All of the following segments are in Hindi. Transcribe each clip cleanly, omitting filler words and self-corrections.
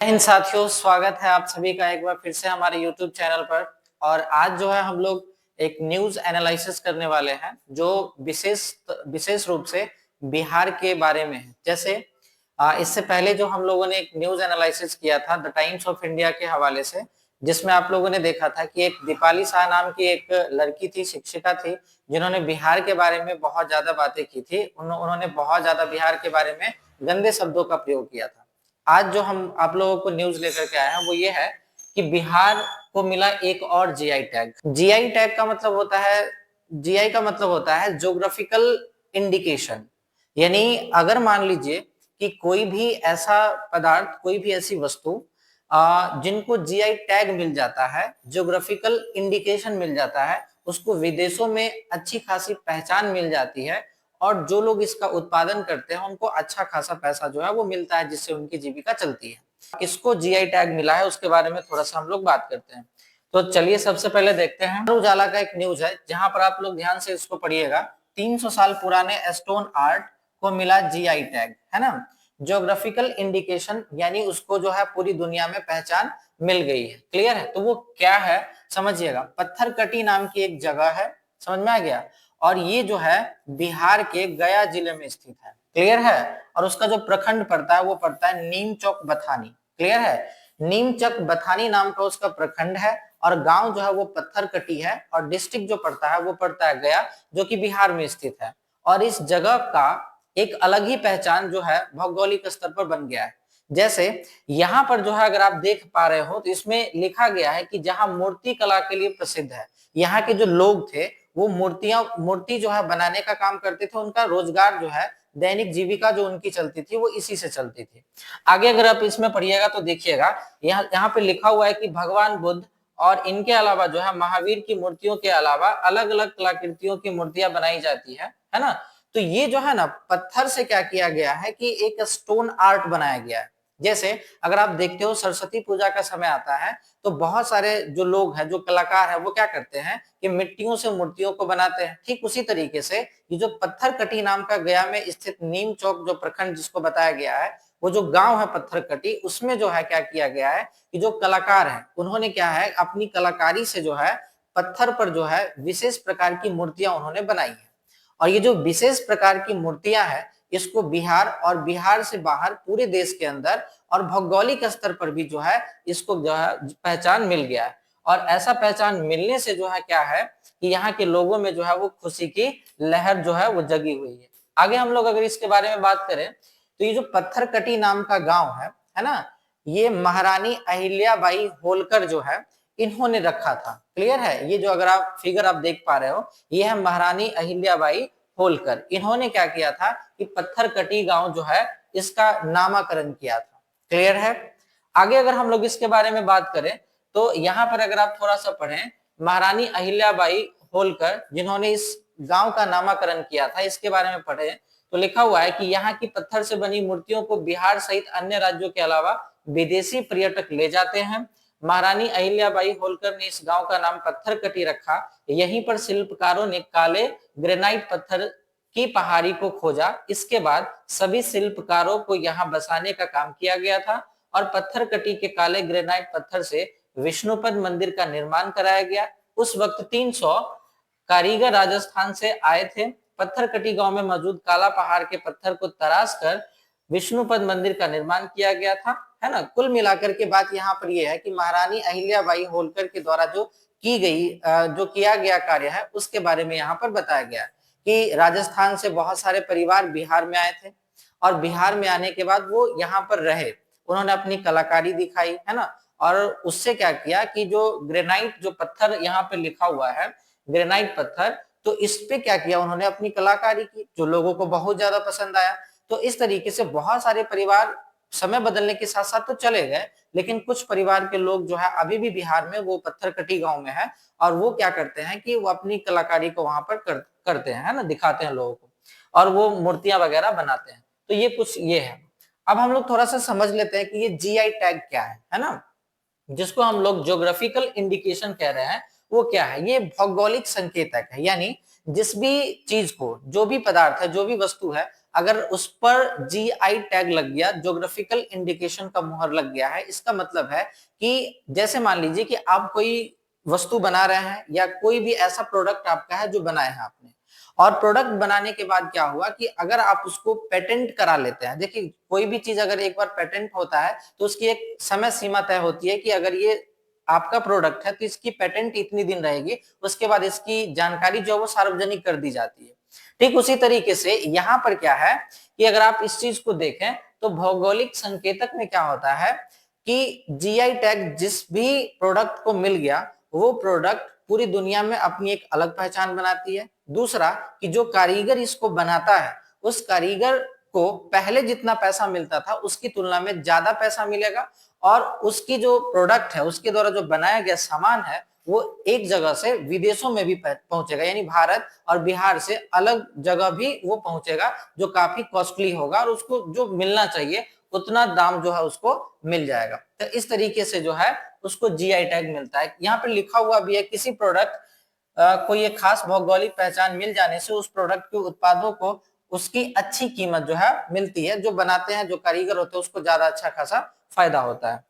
इन साथियों, स्वागत है आप सभी का एक बार फिर से हमारे YouTube चैनल पर। और आज जो है हम लोग एक न्यूज एनालिसिस करने वाले हैं जो विशेष विशेष रूप से बिहार के बारे में है। जैसे इससे पहले जो हम लोगों ने एक न्यूज एनालिसिस किया था द टाइम्स ऑफ इंडिया के हवाले से, जिसमें आप लोगों ने देखा था कि एक दीपाली शाह नाम की एक लड़की थी, शिक्षिका थी, जिन्होंने बिहार के बारे में बहुत ज्यादा बातें की थी। उन्होंने बहुत ज्यादा बिहार के बारे में गंदे शब्दों का प्रयोग किया था। आज जो हम आप लोगों को न्यूज लेकर के आए हैं वो ये है कि बिहार को मिला एक और जीआई टैग। जीआई टैग का मतलब होता है, जीआई का मतलब होता है ज्योग्राफिकल इंडिकेशन। यानी अगर मान लीजिए कि कोई भी ऐसा पदार्थ, कोई भी ऐसी वस्तु जिनको जीआई टैग मिल जाता है, ज्योग्राफिकल इंडिकेशन मिल जाता है, उसको विदेशों में अच्छी खासी पहचान मिल जाती है और जो लोग इसका उत्पादन करते हैं उनको अच्छा खासा पैसा जो है वो मिलता है, जिससे उनकी जीविका चलती है। किसको जीआई टैग मिला है उसके बारे में थोड़ा सा हम लोग बात करते हैं। तो चलिए सबसे पहले देखते हैं। उजाला का एक न्यूज है जहां पर आप लोग ध्यान से इसको पढ़िएगा। 300 साल पुराने स्टोन आर्ट को मिला जीआई टैग, है ना। ज्योग्राफिकल इंडिकेशन यानी उसको जो है पूरी दुनिया में पहचान मिल गई है। क्लियर है? तो वो क्या है समझिएगा। पत्थरकटी नाम की एक जगह है, समझ में आ गया। और ये जो है बिहार के गया जिले में स्थित है। क्लियर है? और उसका जो प्रखंड पड़ता है वो पड़ता है नीम चौक बथानी। क्लियर है? नीम चौक बथानी नाम का उसका प्रखंड है और गांव जो है वो पत्थरकटी है और डिस्ट्रिक्ट जो पड़ता है वो पड़ता है गया, जो कि बिहार में स्थित है। और इस जगह का एक अलग ही पहचान जो है भौगोलिक स्तर पर बन गया है। जैसे यहाँ पर जो है अगर आप देख पा रहे हो तो इसमें लिखा गया है कि जहां मूर्ति कला के लिए प्रसिद्ध है, यहाँ के जो लोग थे वो मूर्ति जो है बनाने का काम करते थे। उनका रोजगार जो है, दैनिक जीविका जो उनकी चलती थी वो इसी से चलती थी। आगे अगर आप इसमें पढ़िएगा तो देखिएगा यहाँ पे लिखा हुआ है कि भगवान बुद्ध और इनके अलावा जो है महावीर की मूर्तियों के अलावा अलग अलग कलाकृतियों की मूर्तियां बनाई जाती है ना। तो ये जो है ना पत्थर से क्या किया गया है कि एक स्टोन आर्ट बनाया गया है। जैसे अगर आप देखते हो सरस्वती पूजा का समय आता है तो बहुत सारे जो लोग हैं, जो कलाकार हैं, वो क्या करते हैं कि मिट्टियों से मूर्तियों को बनाते हैं। ठीक उसी तरीके से ये जो पत्थरकटी नाम का गया में स्थित नीम चौक जो प्रखंड जिसको बताया गया है, वो जो गांव है पत्थरकटी, उसमें जो है क्या किया गया है कि जो कलाकार हैं उन्होंने क्या है अपनी कलाकारी से जो है पत्थर पर जो है विशेष प्रकार की मूर्तियां उन्होंने बनाई है। और ये जो विशेष प्रकार की मूर्तियां हैं इसको बिहार और बिहार से बाहर पूरे देश के अंदर और भौगोलिक स्तर पर भी जो है इसको जो है पहचान मिल गया है। और ऐसा पहचान मिलने से जो है क्या है कि यहाँ के लोगों में जो है वो खुशी की लहर जो है वो जगी हुई है। आगे हम लोग अगर इसके बारे में बात करें तो ये जो पत्थरकटी नाम का गांव है ना, ये महारानी अहिल्याबाई होलकर जो है इन्होंने रखा था। क्लियर है? ये जो अगर आप फिगर आप देख पा रहे हो ये है महारानी अहिल्याबाई होलकर। इन्होंने क्या किया था कि पत्थरकटी गांव जो है इसका नामकरण किया था। क्लियर है? आगे अगर हम लोग इसके बारे में बात करें तो यहाँ पर अगर आप थोड़ा सा पढ़ें, महारानी अहिल्याबाई होलकर जिन्होंने इस गांव का नामकरण किया था इसके बारे में पढ़े तो लिखा हुआ है कि यहाँ की पत्थर से बनी मूर्तियों को बिहार सहित अन्य राज्यों के अलावा विदेशी पर्यटक ले जाते हैं। महारानी अहिल्याबाई होलकर ने इस गांव का नाम पत्थरकटी रखा। यहीं पर शिल्पकारों ने काले ग्रेनाइट पत्थर की पहाड़ी को खोजा। इसके बाद सभी शिल्पकारों को यहाँ बसाने का काम किया गया था और पत्थरकटी के काले ग्रेनाइट पत्थर से विष्णुपद मंदिर का निर्माण कराया गया। उस वक्त 300 कारीगर राजस्थान से आए थे। पत्थरकटी गांव में मौजूद काला पहाड़ के पत्थर को तराश कर विष्णुपद मंदिर का निर्माण किया गया था, है ना। कुल मिलाकर के बात यहाँ पर यह है कि महारानी अहिल्याबाई होलकर के द्वारा जो की गई जो किया गया कार्य है उसके बारे में यहाँ पर बताया गया कि राजस्थान से बहुत सारे परिवार बिहार में आए थे और बिहार में आने के बाद वो यहाँ पर रहे, उन्होंने अपनी कलाकारी दिखाई, है ना। और उससे क्या किया कि जो ग्रेनाइट जो पत्थर यहाँ पे लिखा हुआ है, ग्रेनाइट पत्थर, तो इस पे क्या किया उन्होंने अपनी कलाकारी की, जो लोगों को बहुत ज्यादा पसंद आया। तो इस तरीके से बहुत सारे परिवार समय बदलने के साथ साथ तो चले गए, लेकिन कुछ परिवार के लोग जो है अभी भी बिहार में वो पत्थरकटी गांव में है और वो क्या करते हैं कि वो अपनी कलाकारी को वहां पर करते हैं, है ना, दिखाते हैं लोगों को और वो मूर्तियां वगैरह बनाते हैं। तो ये कुछ ये है। अब हम लोग थोड़ा सा समझ लेते हैं कि ये जीआई टैग क्या है ना, जिसको हम लोग ज्योग्राफिकल इंडिकेशन कह रहे हैं। वो क्या है? ये भौगोलिक संकेतक है। यानी जिस भी चीज को, जो भी पदार्थ है, जो भी वस्तु है, अगर उस पर जीआई टैग लग गया, ज्योग्राफिकल इंडिकेशन का मुहर लग गया है, इसका मतलब है कि जैसे मान लीजिए कि आप कोई वस्तु बना रहे हैं या कोई भी ऐसा प्रोडक्ट आपका है जो बनाया है आपने, और प्रोडक्ट बनाने के बाद क्या हुआ कि अगर आप उसको पेटेंट करा लेते हैं, देखिए कोई भी चीज अगर एक बार पेटेंट होता है तो उसकी एक समय सीमा तय होती है कि अगर ये आपका प्रोडक्ट है तो इसकी पेटेंट इतनी दिन रहेगी, उसके बाद इसकी जानकारी जो है वो सार्वजनिक कर दी जाती है। ठीक उसी तरीके से यहाँ पर क्या है कि अगर आप इस चीज को देखें तो भौगोलिक संकेतक में क्या होता है कि जीआई टैग जिस भी प्रोडक्ट को मिल गया वो प्रोडक्ट पूरी दुनिया में अपनी एक अलग पहचान बनाती है। दूसरा कि जो कारीगर इसको बनाता है उस कारीगर को पहले जितना पैसा मिलता था उसकी तुलना में ज्यादा पैसा मिलेगा, और उसकी जो प्रोडक्ट है उसके द्वारा जो बनाया गया सामान है वो एक जगह से विदेशों में भी पहुंचेगा, यानी भारत और बिहार से अलग जगह भी वो पहुंचेगा जो काफी कॉस्टली होगा और उसको जो मिलना चाहिए उतना दाम जो है उसको मिल जाएगा। तो इस तरीके से जो है उसको जीआई टैग मिलता है। यहाँ पे लिखा हुआ भी है किसी प्रोडक्ट को ये खास भौगोलिक पहचान मिल जाने से उस प्रोडक्ट के उत्पादों को उसकी अच्छी कीमत जो है मिलती है, जो बनाते हैं जो कारीगर होते हैं उसको ज्यादा अच्छा खासा फायदा होता है।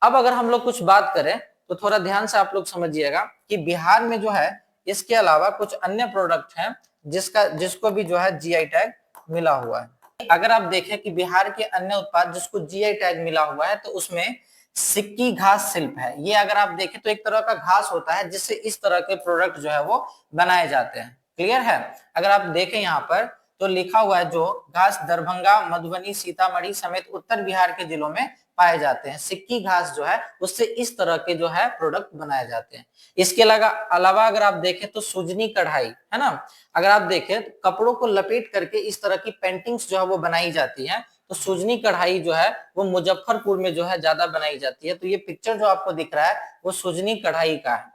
अब अगर हम लोग कुछ बात करें तो थोड़ा ध्यान से आप लोग समझिएगा कि बिहार में जो है इसके अलावा कुछ अन्य प्रोडक्ट हैं जिसको भी जो है जीआई टैग मिला हुआ है। अगर आप देखें कि बिहार के अन्य उत्पाद जिसको जीआई टैग मिला हुआ है तो उसमें सिक्की घास शिल्प है। ये अगर आप देखें तो एक तरह का घास होता है जिससे इस तरह के प्रोडक्ट जो है वो बनाए जाते हैं। क्लियर है? अगर आप देखें यहाँ पर तो लिखा हुआ है जो घास दरभंगा, मधुबनी, सीतामढ़ी समेत उत्तर बिहार के जिलों में पाए जाते हैं। सिक्की घास जो है उससे इस तरह के जो है प्रोडक्ट बनाए जाते हैं। इसके अलावा अगर आप देखें तो सुजनी कढ़ाई है ना, अगर आप देखें तो कपड़ों को लपेट करके इस तरह की पेंटिंग्स जो है वो बनाई जाती है। तो सुजनी कढ़ाई जो है वो मुजफ्फरपुर में जो है ज्यादा बनाई जाती है। तो ये पिक्चर जो आपको दिख रहा है वो सुजनी कढ़ाई का है।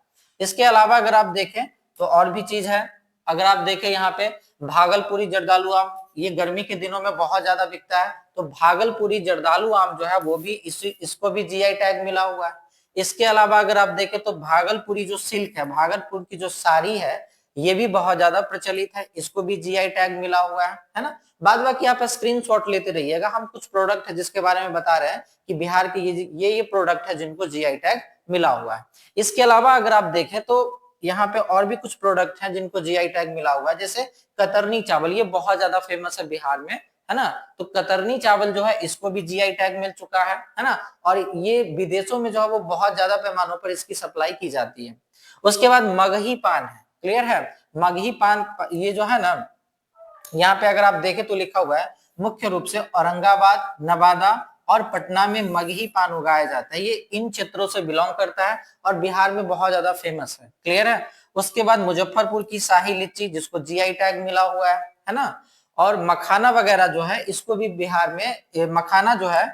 इसके अलावा अगर आप देखें तो और भी चीज है। अगर आप देखें यहाँ पे भागलपुरी जर्दालू आम, ये गर्मी के दिनों में बहुत ज्यादा बिकता है। तो भागलपुरी जर्दालू आम जो है वो भी इसको भी जीआई टैग मिला हुआ है। इसके अलावा अगर आप देखें तो भागलपुरी जो सिल्क है, भागलपुर की जो साड़ी है ये भी बहुत ज्यादा प्रचलित है, इसको भी जीआई टैग मिला हुआ है ना। बाद बाकी आप स्क्रीनशॉट लेते रहिएगा। हम कुछ प्रोडक्ट है जिसके बारे में बता रहे हैं कि बिहार के ये प्रोडक्ट है जिनको जीआई टैग मिला हुआ है। इसके अलावा अगर आप देखें तो यहाँ पे और भी कुछ प्रोडक्ट हैं जिनको जीआई टैग मिला हुआ है, जैसे कतरनी चावल, ये बहुत ज्यादा फेमस है बिहार में, है ना। तो कतरनी चावल जो है इसको भी जीआई टैग मिल चुका है ना। और ये विदेशों में जो है वो बहुत ज्यादा पैमानों पर इसकी सप्लाई की जाती है। उसके बाद मगही पान है। क्लियर है? मगही पान ये जो है ना, यहाँ पे अगर आप देखें तो लिखा हुआ है मुख्य रूप से औरंगाबाद, नवादा और पटना में मगही पान उगाया जाता है। ये इन क्षेत्रों से बिलोंग करता है और बिहार में बहुत ज्यादा फेमस है। क्लियर है? उसके बाद मुजफ्फरपुर की शाही लीची जिसको जीआई टैग मिला हुआ है ना। और मखाना वगैरह जो है इसको भी बिहार में, मखाना जो है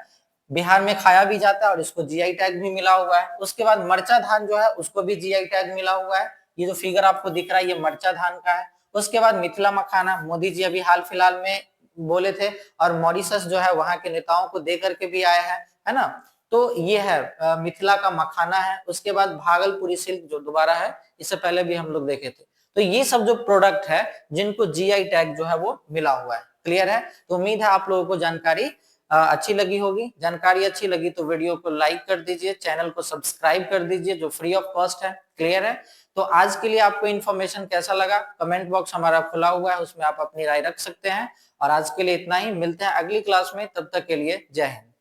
बिहार में खाया भी जाता है और इसको जीआई टैग भी मिला हुआ है। उसके बाद मरचा धान जो है उसको भी जीआई टैग मिला हुआ है। ये जो फिगर आपको दिख रहा है ये मरचा धान का है। उसके बाद मिथिला मखाना, मोदी जी अभी हाल फिलहाल में बोले थे और मॉरिशस जो है वहां के नेताओं को दे करके भी आए हैं, है ना। तो ये है मिथिला का मखाना है। उसके बाद भागलपुरी सिल्क जो दोबारा है, इससे पहले भी हम लोग देखे थे। तो ये सब जो प्रोडक्ट है जिनको जीआई टैग जो है वो मिला हुआ है। क्लियर है? तो उम्मीद है आप लोगों को जानकारी अच्छी लगी होगी। जानकारी अच्छी लगी तो वीडियो को लाइक कर दीजिए, चैनल को सब्सक्राइब कर दीजिए जो फ्री ऑफ कॉस्ट है। क्लियर है? तो आज के लिए आपको इन्फॉर्मेशन कैसा लगा, कमेंट बॉक्स हमारा खुला हुआ है, उसमें आप अपनी राय रख सकते हैं। और आज के लिए इतना ही, मिलते हैं अगली क्लास में, तब तक के लिए जय हिंद।